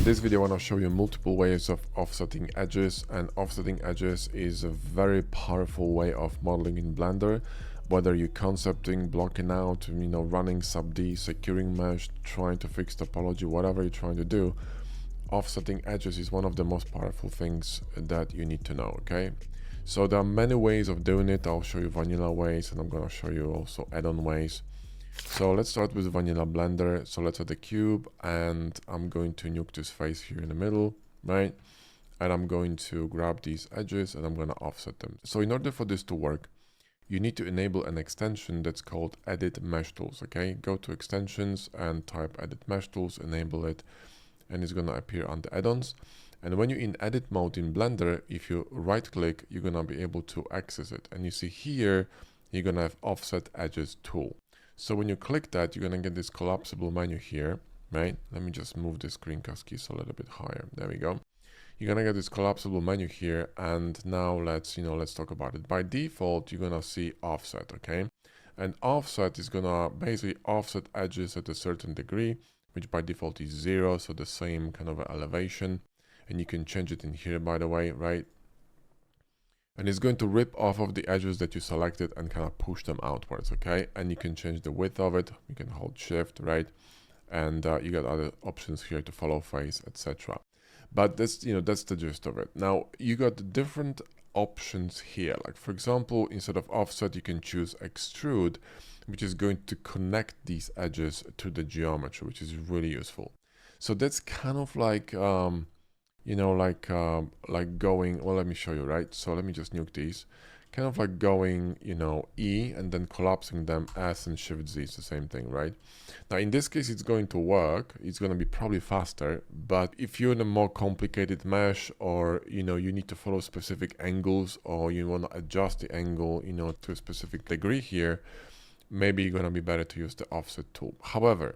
this video, I want to show you multiple ways of offsetting edges, and offsetting edges is a very powerful way of modeling in Blender. Whether you're concepting, blocking out, running sub-D, securing mesh, trying to fix topology, whatever you're trying to do, offsetting edges is one of the most powerful things that you need to know, okay? So there are many ways of doing it. I'll show you vanilla ways, and I'm going to show you also add-on ways. So let's start with vanilla Blender. So let's add a cube, and I'm going to nuke this face here in the middle, right? And I'm going to grab these edges and I'm going to offset them. So in order for this to work, you need to enable an extension that's called Edit Mesh Tools, okay? Go to Extensions and type Edit Mesh Tools, enable it, and it's going to appear on the add-ons. And when you're in edit mode in Blender, if you right click, you're going to be able to access it. And you see here, you're going to have Offset Edges tool. So when you click that, you're going to get this collapsible menu here, right? Let me just move the screencast keys a little bit higher. There we go. You're going to get this collapsible menu here. And now let's talk about it. By default, you're going to see offset, okay? And offset is going to basically offset edges at a certain degree, which by default is 0. So the same kind of elevation. And you can change it in here, by the way, right? And it's going to rip off of the edges that you selected and kind of push them outwards, okay? And you can change the width of it. You can hold shift, right? And you got other options here to follow face, etc. But that's, that's the gist of it. Now, you got different options here. Like, for example, instead of offset, you can choose extrude, which is going to connect these edges to the geometry, which is really useful. So that's kind of like, like going, well, let me show you, right? So let me just nuke these. Kind of like going, E and then collapsing them, S and Shift Z, it's the same thing, right? Now, in this case, it's going to work. It's going to be probably faster, but if you're in a more complicated mesh, or, you need to follow specific angles, or you want to adjust the angle, to a specific degree here, maybe you're going to be better to use the offset tool. However,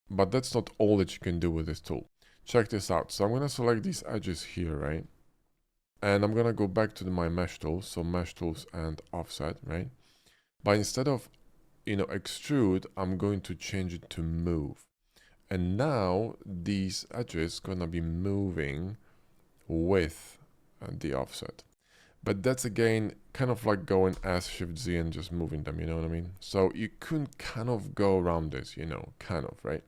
but that's not all that you can do with this tool. Check this out. So I'm going to select these edges here, right? And I'm going to go back to my mesh tools. So mesh tools and offset, right? But instead of, extrude, I'm going to change it to move. And now these edges going to be moving with the offset. But that's again, kind of like going S, Shift Z and just moving them, you know what I mean? So you couldn't kind of go around this, kind of, right?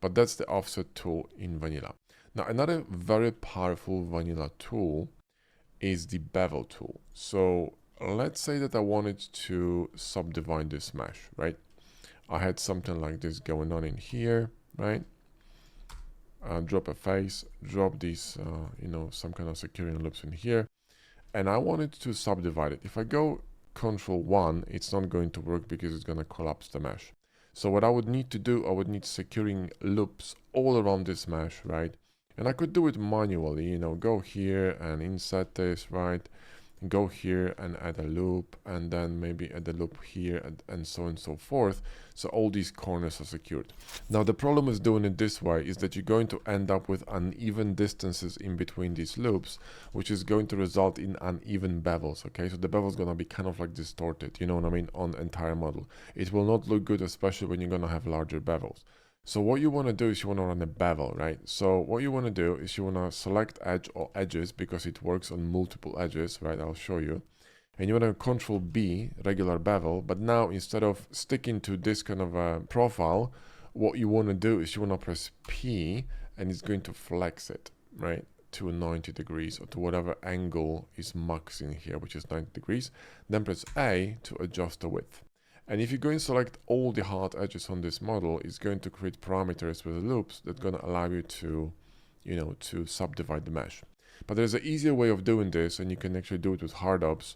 But that's the offset tool in vanilla. Now, another very powerful vanilla tool is the bevel tool. So let's say that I wanted to subdivide this mesh, right? I had something like this going on in here, right? Drop a face, drop these, some kind of securing loops in here. And I wanted to subdivide it. If I go Control 1, it's not going to work because it's going to collapse the mesh. So what I would need to do, I would need securing loops all around this mesh, right? And I could do it manually, go here and insert this, right? Go here and add a loop, and then maybe add a loop here, and so on and so forth. So all these corners are secured. Now, the problem with doing it this way is that you're going to end up with uneven distances in between these loops, which is going to result in uneven bevels, okay? So the bevel is going to be kind of like distorted, you know what I mean, on the entire model. It will not look good, especially when you're going to have larger bevels. So what you want to do is you want to run a bevel, right? So what you want to do is you want to select edge or edges because it works on multiple edges, right? I'll show you. And you want to Control B, regular bevel. But now instead of sticking to this kind of a profile, what you want to do is you want to press P and it's going to flex it, right? To 90 degrees or to whatever angle is max in here, which is 90 degrees. Then press A to adjust the width. And if you go and select all the hard edges on this model, it's going to create parameters with loops that are going to allow you to, to subdivide the mesh. But there's an easier way of doing this, and you can actually do it with hard ops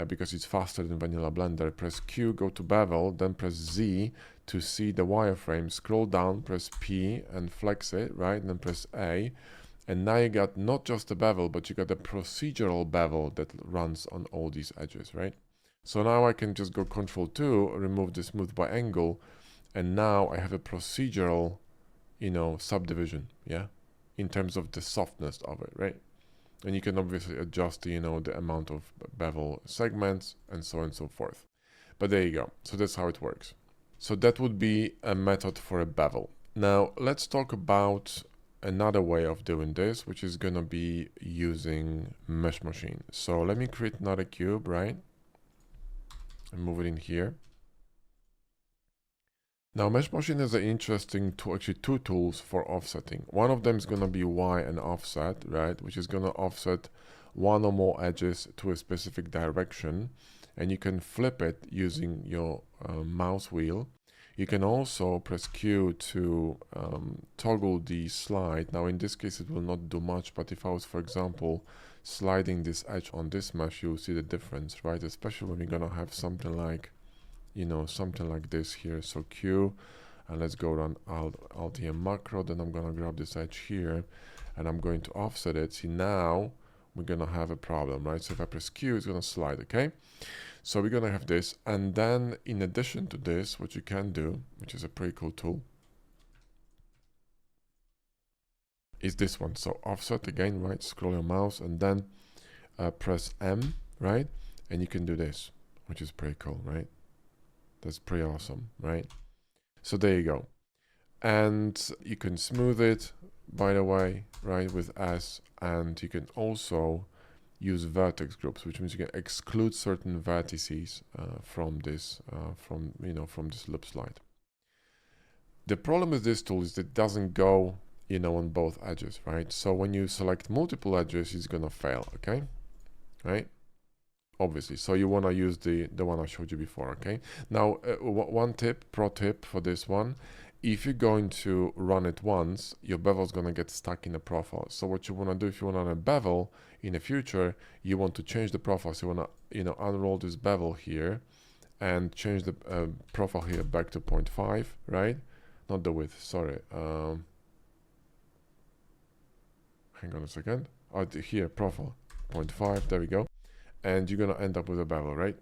because it's faster than vanilla Blender. Press Q, go to bevel, then press Z to see the wireframe. Scroll down, press P and flex it, right? And then press A. And now you got not just the bevel, but you got a procedural bevel that runs on all these edges, right? So now I can just go Control 2, remove the smooth by angle, and now I have a procedural, subdivision, yeah, in terms of the softness of it, right? And you can obviously adjust, the amount of bevel segments and so on and so forth. But there you go. So that's how it works. So that would be a method for a bevel. Now let's talk about another way of doing this, which is gonna be using mesh machine. So let me create another cube, right? And move it in here. Now, Mesh Machine has an interesting tool, actually two tools for offsetting. One of them is going to be Y and offset, right? Which is going to offset one or more edges to a specific direction. And you can flip it using your mouse wheel. You can also press Q to toggle the slide. Now, in this case, it will not do much, but if I was, for example, sliding this edge on this mesh, you'll see the difference, right? Especially when you're going to have something like, you know, something like this here. So Q, and let's go run Alt E macro. Then I'm gonna grab this edge here, and I'm going to offset it. See, now we're gonna have a problem, right? So if I press Q, it's gonna slide. Okay, so we're gonna have this, and then in addition to this, what you can do, which is a pretty cool tool, is this one. So offset again, right? Scroll your mouse and then press M, right? And you can do this, which is pretty cool, right? That's pretty awesome, right? So there you go. And you can smooth it, by the way, right, with S. And you can also use vertex groups, which means you can exclude certain vertices from this loop slide. The problem with this tool is that it doesn't go, you know, on both edges, right? So when you select multiple edges, it's gonna fail, okay? Right? Obviously, so you want to use the one I showed you before. Okay, now one pro tip for this one: if you're going to run it once, your bevel is going to get stuck in the profile. So what you want to do, if you want to run a bevel in the future, you want to change the profile. So you want to, you know, unroll this bevel here and change the profile here back to 0.5, right? Not the width, sorry. Hang on a second. Oh, here, profile 0.5, there we go. And you're gonna end up with a bevel, right?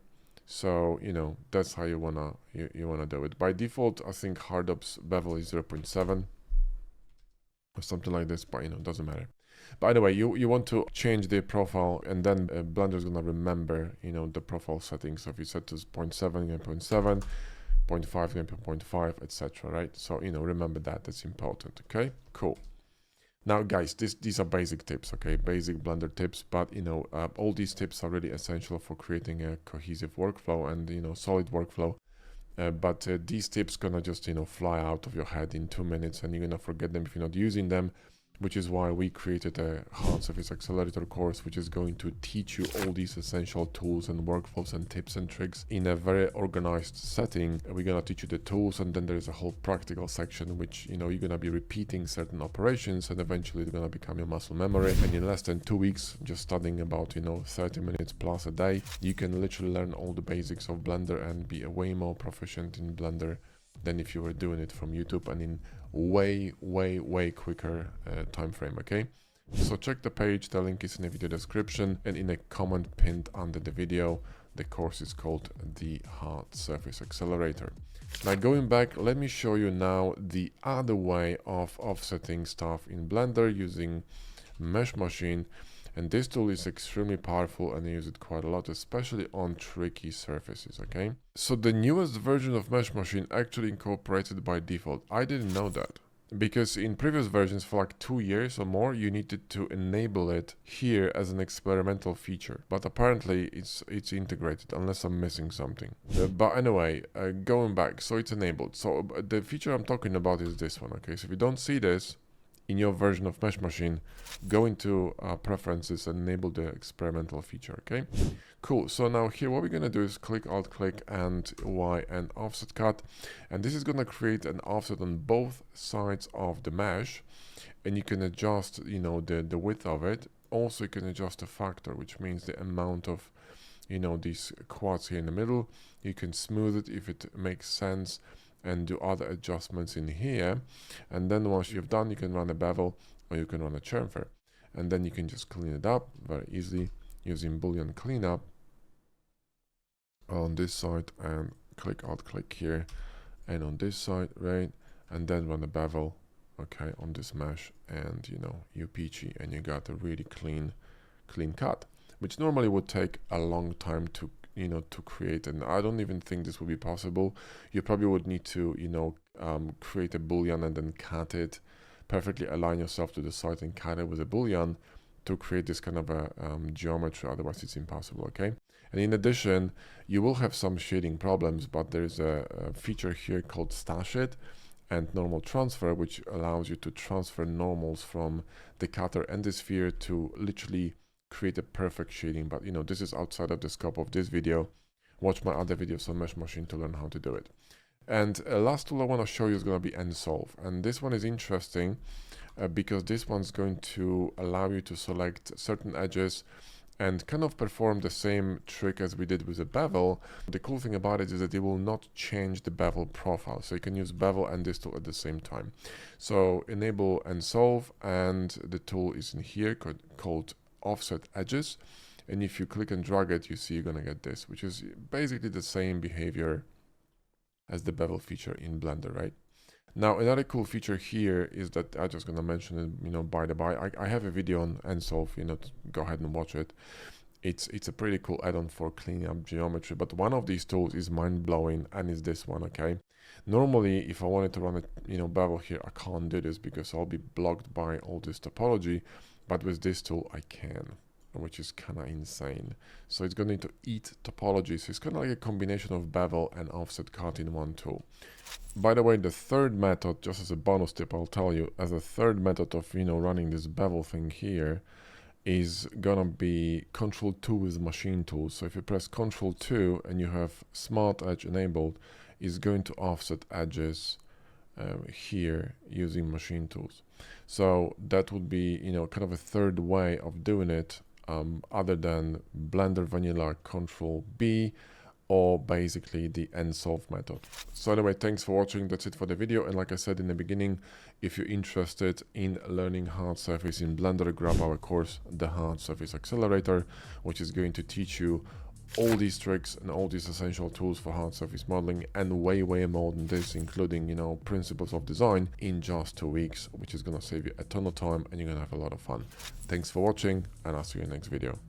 So, you know, that's how you wanna do it. By default, I think Hardup's bevel is 0.7 or something like this, but you know, it doesn't matter. By the way, you want to change the profile, and then Blender's gonna remember, you know, the profile settings. So if you set to 0.7, you 0.7, 0.5, you 0.5, etc. Right? So, you know, remember that. That's important. Okay, cool. Now, guys, these are basic tips, okay? Basic Blender tips, but, you know, all these tips are really essential for creating a cohesive workflow and, you know, solid workflow. But these tips gonna just, you know, fly out of your head in 2 minutes, and you're gonna forget them if you're not using them, which is why we created a Hard Surface Accelerator course, which is going to teach you all these essential tools and workflows and tips and tricks in a very organized setting. We're gonna teach you the tools, and then there's a whole practical section, which, you know, you're gonna be repeating certain operations, and eventually it's gonna become your muscle memory. And in less than 2 weeks, just studying about, you know, 30 minutes plus a day, you can literally learn all the basics of Blender and be way more proficient in Blender than if you were doing it from YouTube, and in way quicker time frame. Okay, so check the page, the link is in the video description and in a comment pinned under the video. The course is called the Hard Surface Accelerator. Now, going back, let me show you now the other way of offsetting stuff in Blender using Mesh Machine. And this tool is extremely powerful, and I use it quite a lot, especially on tricky surfaces, okay? So the newest version of Mesh Machine actually incorporated by default. I didn't know that, because in previous versions for like 2 years or more, you needed to enable it here as an experimental feature. But apparently it's integrated, unless I'm missing something. But anyway, going back, so it's enabled. So the feature I'm talking about is this one, okay? So if you don't see this in your version of Mesh Machine, go into preferences and enable the experimental feature. Okay, cool. So now here what we're gonna do is click Alt click and Y and offset cut, and this is gonna create an offset on both sides of the mesh, and you can adjust, you know, the width of it. Also you can adjust the factor, which means the amount of, you know, these quads here in the middle. You can smooth it if it makes sense, and do other adjustments in here. And then once you've done, you can run a bevel or you can run a chamfer, and then you can just clean it up very easily using Boolean cleanup on this side, and click Alt click here, and on this side, right, and then run a bevel, okay, on this mesh, and you know, you peachy, and you got a really clean cut, which normally would take a long time to, you know, to create. And I don't even think this would be possible. You probably would need to, you know, create a boolean and then cut it, perfectly align yourself to the side and cut it with a boolean to create this kind of a geometry, otherwise it's impossible, okay? And in addition, you will have some shading problems, but there's a feature here called Stash It and Normal Transfer, which allows you to transfer normals from the cutter and the sphere to literally create a perfect shading. But you know, this is outside of the scope of this video. Watch my other videos on Mesh Machine to learn how to do it. And last tool I want to show you is going to be Nsolve. And this one is interesting because this one's going to allow you to select certain edges and kind of perform the same trick as we did with the bevel. The cool thing about it is that it will not change the bevel profile. So you can use bevel and this tool at the same time. So enable Nsolve, and the tool is in here called Offset Edges. And if you click and drag it, you see you're gonna get this, which is basically the same behavior as the bevel feature in Blender, right? Now, another cool feature here is that I'm just gonna mention it, you know, by the by. I have a video on Nsolve, you know, go ahead and watch it. It's a pretty cool add-on for cleaning up geometry, but one of these tools is mind-blowing, and is this one, okay? Normally, if I wanted to run a, you know, bevel here, I can't do this because I'll be blocked by all this topology, but with this tool, I can, which is kind of insane. So it's going to eat topology. So it's kind of like a combination of bevel and offset cut in one tool. By the way, the third method, just as a bonus tip, I'll tell you, as a third method of, you know, running this bevel thing here is gonna be Control 2 with machine tools. So if you press Control 2 and you have Smart Edge enabled, it's going to offset edges here using machine tools. So that would be, you know, kind of a third way of doing it, other than Blender Vanilla Control B, or basically the Nsolve method. So anyway, thanks for watching. That's it for the video. And like I said in the beginning, if you're interested in learning hard surface in Blender, grab our course, the Hard Surface Accelerator, which is going to teach you all these tricks and all these essential tools for hard surface modeling, and way more than this, including, you know, principles of design, in just 2 weeks, which is going to save you a ton of time and you're going to have a lot of fun. Thanks for watching, and I'll see you in the next video.